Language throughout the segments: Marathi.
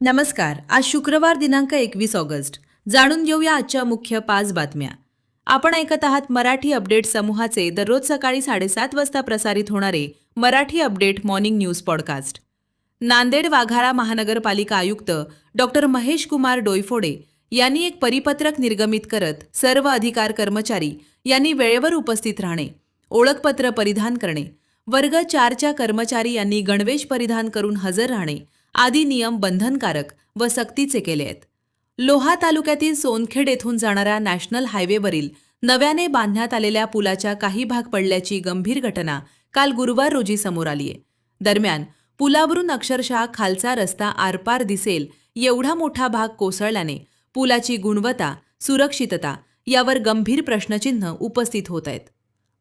नमस्कार. आज शुक्रवार दिनांक 21 ऑगस्ट. जाणून घेऊया आजच्या मुख्य 5 बातम्या. आपण ऐकत आहात मराठी अपडेट समूहाचे दररोज सकाळी 7:30 वाजता प्रसारित होणारे Marathi update morning news podcast. Nanded Waghala महानगरपालिका आयुक्त डॉक्टर महेश कुमार डोईफोडे यांनी एक परिपत्रक निर्गमित करत सर्व अधिकार कर्मचारी यांनी वेळेवर उपस्थित राहणे, ओळखपत्र परिधान करणे, वर्ग 4च्या कर्मचारी यांनी गणवेश परिधान करून हजर राहणे आदी नियम बंधनकारक व सक्तीचे केले आहेत. लोहा तालुक्यातील सोनखेड येथून जाणाऱ्या नॅशनल हायवेवरील नव्याने बांधण्यात आलेल्या पुलाच्या काही भाग पडल्याची गंभीर घटना काल गुरुवार रोजी समोर आली आहे. दरम्यान पुलावरून अक्षरशः खालचा रस्ता आरपार दिसेल एवढा मोठा भाग कोसळल्याने पुलाची गुणवत्ता, सुरक्षितता यावर गंभीर प्रश्नचिन्ह उपस्थित होत आहेत.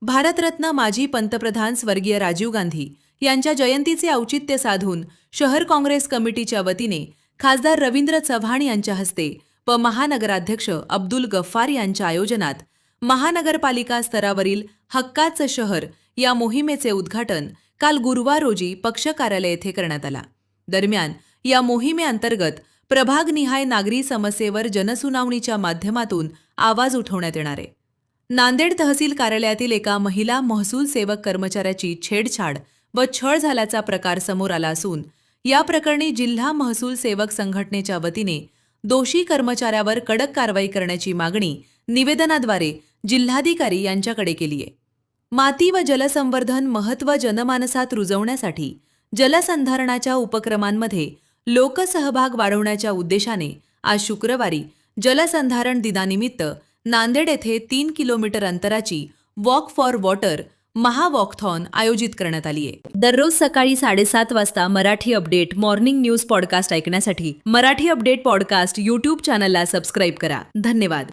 भारतरत्न माजी पंतप्रधान स्वर्गीय राजीव गांधी यांच्या जयंतीचे औचित्य साधून शहर काँग्रेस कमिटीच्या वतीने खासदार रवींद्र चव्हाण यांच्या हस्ते व महानगराध्यक्ष अब्दुल गफ्फार यांच्या आयोजनात महानगरपालिका स्तरावरील हक्काचं शहर या मोहिमेचे उद्घाटन काल गुरुवार रोजी पक्ष कार्यालय येथे करण्यात आला. दरम्यान या मोहिमेअंतर्गत प्रभागनिहाय नागरी समस्येवर जनसुनावणीच्या माध्यमातून आवाज उठवण्यात येणार आहे. नांदेड तहसील कार्यालयातील एका महिला महसूल सेवक कर्मचाऱ्याची छेडछाड व छळ झाल्याचा प्रकार समोर आला असून या प्रकरणी जिल्हा महसूल सेवक संघटनेच्या वतीने दोषी कर्मचाऱ्यावर कडक कारवाई करण्याची मागणी निवेदनाद्वारे जिल्हाधिकारी यांच्याकडे केली आहे. माती व जलसंवर्धन महत्त्व जनमानसात रुजवण्यासाठी जलसंधारणाच्या उपक्रमांमध्ये लोकसहभाग वाढवण्याच्या उद्देशाने आज शुक्रवारी जलसंधारण दिनानिमित्त नांदेड येथे 3 किलोमीटर अंतराची वॉक फॉर वॉटर महावॉकथॉन आयोजित करण्यात आली आहे. दररोज सकाळी 7:30 वाजता Marathi update morning news podcast ऐकण्यासाठी मराठी अपडेट पॉडकास्ट यूट्यूब चॅनलला सबस्क्राईब करा. धन्यवाद.